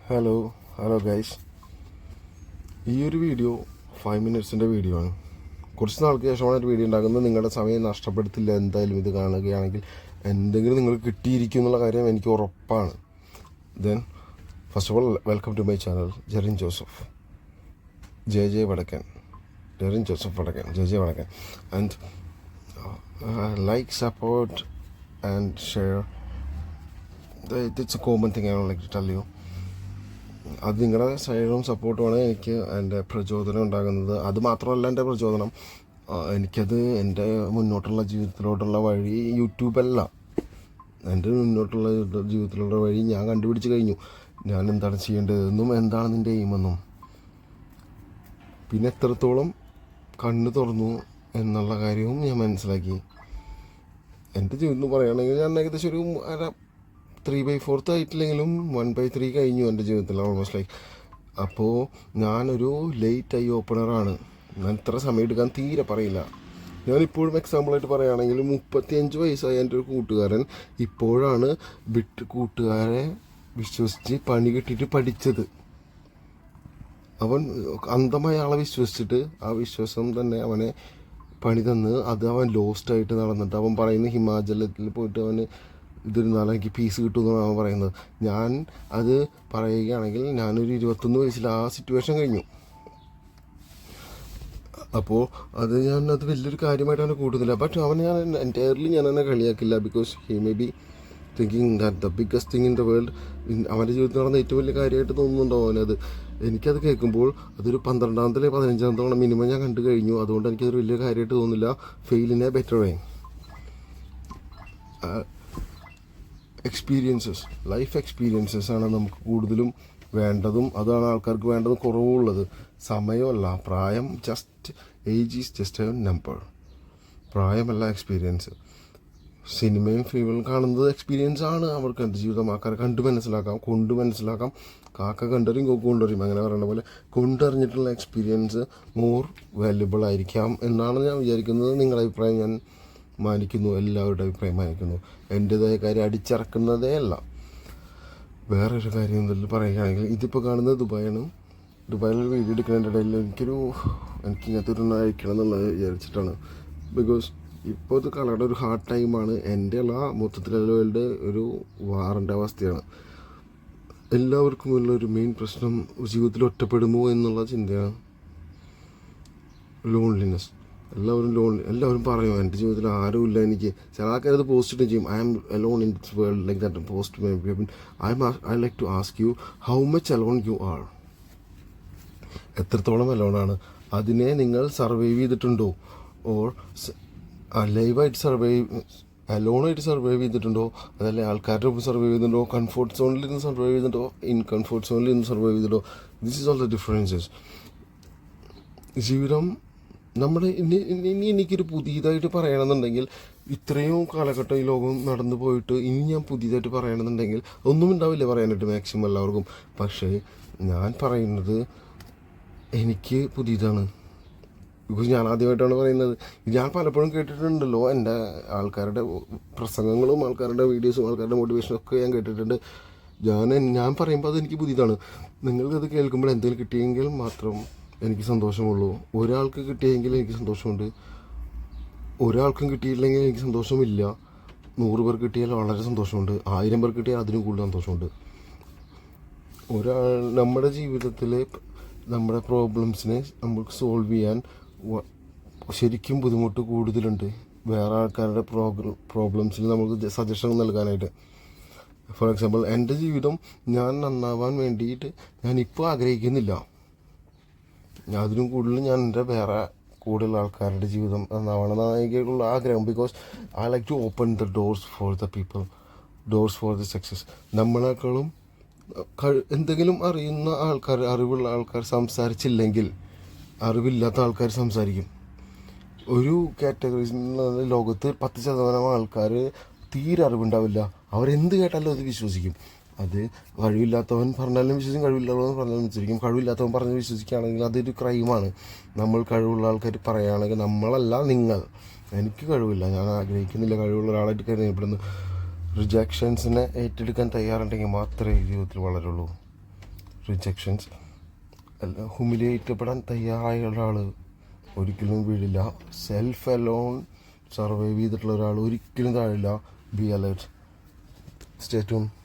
Hello guys. ഈ ഒരു video 5 മിനിറ്റ്സിൻ്റെ video ആണ്. കുറച്ച് നാൾക്ക് ശേഷമാണ് ഒരു വീഡിയോ ഉണ്ടാക്കുന്നത്. നിങ്ങളുടെ സമയം നഷ്ടപ്പെടുത്തില്ല. എന്തായാലും ഇത് കാണുകയാണെങ്കിൽ എന്തെങ്കിലും നിങ്ങൾക്ക് കിട്ടിയിരിക്കും എന്നുള്ള കാര്യം എനിക്ക് ഉറപ്പാണ്. Then first of all welcome to my channel Jerin Joseph Vadakkan and like support and share. It's a common thing. I won't like to tell you. അത് നിങ്ങളുടെ സൈഡും സപ്പോർട്ടുമാണ് എനിക്ക് എൻ്റെ പ്രചോദനം ഉണ്ടാകുന്നത്. അത് മാത്രമല്ല എൻ്റെ പ്രചോദനം, എനിക്കത് എൻ്റെ മുന്നോട്ടുള്ള ജീവിതത്തിലോട്ടുള്ള വഴി യൂട്യൂബല്ല. എൻ്റെ മുന്നോട്ടുള്ള ജീവിതത്തിലുള്ള വഴി ഞാൻ കണ്ടുപിടിച്ച് കഴിഞ്ഞു. ഞാൻ എന്താണ് ചെയ്യേണ്ടതെന്നും എന്താണ് നിൻ്റെ എയിമെന്നും പിന്നെ എത്രത്തോളം കണ്ണ് തുറന്നു എന്നുള്ള കാര്യവും ഞാൻ മനസ്സിലാക്കി. എൻ്റെ ജീവിതം എന്ന് പറയുകയാണെങ്കിൽ ഞാൻ ഏകദേശം ഒരു 3/4 ആയിട്ടില്ലെങ്കിലും 1/3 കഴിഞ്ഞു എൻ്റെ ജീവിതത്തിൽ ഓൾമോസ്റ്റ് ലൈക്ക്. അപ്പോൾ ഞാനൊരു ലേറ്റ് ഐ ഓപ്പണറാണ്. ഞാൻ ഇത്ര സമയം എടുക്കാൻ തീരെ പറയില്ല. ഞാനിപ്പോഴും എക്സാമ്പിളായിട്ട് പറയുകയാണെങ്കിൽ 35 വയസ്സായ എൻ്റെ ഒരു കൂട്ടുകാരൻ ഇപ്പോഴാണ് കൂട്ടുകാരെ വിശ്വസിച്ച് പണി കിട്ടിയിട്ട് പഠിച്ചത്. അവൻ അന്ധമായ ആളെ വിശ്വസിച്ചിട്ട് ആ വിശ്വാസം തന്നെ അവനെ പണി തന്ന് അത് അവൻ ലോസ്റ്റായിട്ട് നടന്നിട്ട് അവൻ പറയുന്ന ഹിമാചലത്തിൽ പോയിട്ട് അവന് ഇതിരുന്നാലും എനിക്ക് പീസ് കിട്ടുമെന്നാണ് അവൻ പറയുന്നത്. ഞാൻ അത് പറയുകയാണെങ്കിൽ ഞാനൊരു 21 വയസ്സിൽ ആ സിറ്റുവേഷൻ കഴിഞ്ഞു. അപ്പോൾ അത് വലിയൊരു കാര്യമായിട്ട് അവനെ കൂട്ടുന്നില്ല. ബട്ട് ഞാൻ എൻറ്റയർലി ഞാൻ അവനെ കളിയാക്കില്ല. Because he may be thinking that the biggest thing in the world. അവൻ്റെ ജീവിതത്തിൽ നടന്ന ഏറ്റവും വലിയ കാര്യമായിട്ട് തോന്നുന്നുണ്ടോ അവനത്. എനിക്കത് കേൾക്കുമ്പോൾ അതൊരു 12ാമത്തെ 15ാമത്തെ തവണ മിനിമം ഞാൻ കണ്ടു കഴിഞ്ഞു. അതുകൊണ്ട് എനിക്കതൊരു വലിയ കാര്യമായിട്ട് തോന്നുന്നില്ല. ഫെയിലിനെ ബെറ്റർ വേ. ലൈഫ് എക്സ്പീരിയൻസസ് ആണ് നമുക്ക് കൂടുതലും വേണ്ടതും. അതാണ് ആൾക്കാർക്ക് വേണ്ടതും കുറവുള്ളത്. സമയമല്ല, പ്രായം. Age is just a number. പ്രായമല്ല എക്സ്പീരിയൻസ്. സിനിമയും ഫിലിമും കാണുന്നത് എക്സ്പീരിയൻസ് ആണ്. അവർക്ക് എൻ്റെ ജീവിതം ആൾക്കാരെ കൊണ്ട് മനസ്സിലാക്കാം. കാക്ക കണ്ടറിയും കൊക്ക് കൊണ്ടറിയും അങ്ങനെ പറയുന്ന പോലെ കൊണ്ടറിഞ്ഞിട്ടുള്ള എക്സ്പീരിയൻസ് മോർ വാല്യുബിൾ ആയിരിക്കാം എന്നാണ് ഞാൻ വിചാരിക്കുന്നത്. നിങ്ങളുടെ അഭിപ്രായം ഞാൻ മാനിക്കുന്നു. എല്ലാവരുടെ അഭിപ്രായം മാനിക്കുന്നു. എൻ്റേതായ കാര്യം അടിച്ചിറക്കുന്നതേ അല്ല. വേറൊരു കാര്യം എന്തെങ്കിലും പറയുകയാണെങ്കിൽ ഇതിപ്പോൾ കാണുന്നത് ദുബായാണ്. ദുബായിലൊരു വീഡിയോ എടുക്കുന്നതിൻ്റെ ഇടയിൽ എനിക്കിങ്ങനത്തെ ഒരു അയക്കണം എന്നുള്ളത് വിചാരിച്ചിട്ടാണ്. ബിക്കോസ് ഇപ്പോൾ ഇത് കളയുടെ ഒരു ഹാർഡ് ടൈമാണ്. എൻ്റെ അല്ല, മൊത്തത്തിലുള്ള വേൾഡ് ഒരു വാറിൻ്റെ അവസ്ഥയാണ്. എല്ലാവർക്കും ഉള്ളൊരു മെയിൻ പ്രശ്നം ജീവിതത്തിൽ ഒറ്റപ്പെടുമോ എന്നുള്ള ചിന്തയാണ്. ലോൺലിനെസ്. എല്ലാവരും പറയും എൻ്റെ ജീവിതത്തിൽ ആരുമില്ല. എനിക്ക് ചില ആൾക്കാരത് പോസ്റ്റ് ചെയ്യും. I am alone in this world like that post. I like to ask you how much alone you are. എത്രത്തോളം അലോണാണ്? അതിനെ നിങ്ങൾ സർവൈവ് ചെയ്തിട്ടുണ്ടോ? ഓർ ലൈവായിട്ട് അലോണായിട്ട് സർവൈവ് ചെയ്തിട്ടുണ്ടോ? അതല്ലേ ആൾക്കാരുടെ ഒപ്പം സർവൈവ് ചെയ്തിട്ടുണ്ടോ? കംഫോർട്ട് സോണിൽ നിന്ന് സർവൈവ് ചെയ്തിട്ടുണ്ടോ? ഇൻ കംഫോർട്ട് സോണിൽ നിന്ന് സർവൈവ് ചെയ്തിട്ടുണ്ടോ? This is all the differences. ജീവിതം നമ്മുടെ ഇനി എനിക്കൊരു പുതിയതായിട്ട് പറയണമെന്നുണ്ടെങ്കിൽ, ഇത്രയും കാലഘട്ടം ഈ ലോകം നടന്നു പോയിട്ട് ഇനി ഞാൻ പുതിയതായിട്ട് പറയണമെന്നുണ്ടെങ്കിൽ ഒന്നും ഉണ്ടാവില്ല പറയാനായിട്ട് മാക്സിമം എല്ലാവർക്കും. പക്ഷേ ഞാൻ പറയുന്നത് എനിക്ക് പുതിയതാണ്. ബിക്കോസ് ഞാൻ ആദ്യമായിട്ടാണ് പറയുന്നത്. ഞാൻ പലപ്പോഴും കേട്ടിട്ടുണ്ടല്ലോ എൻ്റെ ആൾക്കാരുടെ പ്രസംഗങ്ങളും ആൾക്കാരുടെ വീഡിയോസും ആൾക്കാരുടെ മോട്ടിവേഷനും ഒക്കെ ഞാൻ കേട്ടിട്ടുണ്ട്. ഞാൻ പറയുമ്പോൾ അതെനിക്ക് പുതിയതാണ്. നിങ്ങൾക്കത് കേൾക്കുമ്പോൾ എന്തെങ്കിലും കിട്ടിയെങ്കിൽ മാത്രം എനിക്ക് സന്തോഷമുള്ളൂ. ഒരാൾക്ക് കിട്ടിയെങ്കിൽ എനിക്ക് സന്തോഷമുണ്ട്. ഒരാൾക്കും കിട്ടിയില്ലെങ്കിൽ എനിക്ക് സന്തോഷമില്ല. 100 പേർ കിട്ടിയാൽ വളരെ സന്തോഷമുണ്ട്. 1000 പേർ കിട്ടിയാൽ അതിനും കൂടുതൽ സന്തോഷമുണ്ട്. നമ്മുടെ ജീവിതത്തിൽ നമ്മുടെ പ്രോബ്ലംസിനെ നമുക്ക് സോൾവ് ചെയ്യാൻ ശരിക്കും ബുദ്ധിമുട്ട് കൂടുതലുണ്ട്. വേറെ ആൾക്കാരുടെ പ്രോബ്ലംസിൽ നമുക്ക് സജഷൻ നൽകാനായിട്ട്. ഫോർ എക്സാമ്പിൾ എൻ്റെ ജീവിതം ഞാൻ നന്നാവാൻ വേണ്ടിയിട്ട് ഞാനിപ്പോൾ ആഗ്രഹിക്കുന്നില്ല. അതിനും കൂടുതൽ ഞാൻ എൻ്റെ വേറെ കൂടുതൽ ആൾക്കാരുടെ ജീവിതം നന്നാവണമെന്നാണ് എനിക്കുള്ള ആഗ്രഹം. Because I like to open the doors for the people, doors for the success. നമ്മളെക്കാളും എന്തെങ്കിലും അറിയുന്ന ആൾക്കാർ, അറിവുള്ള ആൾക്കാർ സംസാരിച്ചില്ലെങ്കിൽ അറിവില്ലാത്ത ആൾക്കാർ സംസാരിക്കും. ഒരു കാറ്റഗറീസിൽ ലോകത്ത് 10% ആൾക്കാർ തീരെ അറിവുണ്ടാവില്ല. അവരെന്ത് കേട്ടാലും അത് വിശ്വസിക്കും. അത് കഴിവില്ലാത്തവൻ പറഞ്ഞാലും വിശ്വസിക്കും, കഴിവില്ലാത്തവൻ പറഞ്ഞാലും വിശ്വസിക്കും. കഴിവില്ലാത്തവൻ പറഞ്ഞ് വിശ്വസിക്കുകയാണെങ്കിൽ അതൊരു ക്രൈമാണ്. നമ്മൾ കഴിവുള്ള ആൾക്കാർ പറയുകയാണെങ്കിൽ നമ്മളല്ല നിങ്ങൾ. എനിക്ക് കഴിവില്ല, ഞാൻ ആഗ്രഹിക്കുന്നില്ല കഴിവുള്ള ഒരാളായിട്ട് കരുതപ്പെടുന്നു. റിജക്ഷൻസിനെ ഏറ്റെടുക്കാൻ തയ്യാറുണ്ടെങ്കിൽ മാത്രമേ ജീവിതത്തിൽ വളരുള്ളൂ. റിജക്ഷൻസ്. ഹ്യൂമിലിയേറ്റപ്പെടാൻ തയ്യാറായ ഒരാൾ ഒരിക്കലും വീഴില്ല. സെൽഫ് അലോൺ സർവൈവ് ചെയ്തിട്ടുള്ള ഒരാൾ ഒരിക്കലും താഴില്ല. Be alert. Stay tune.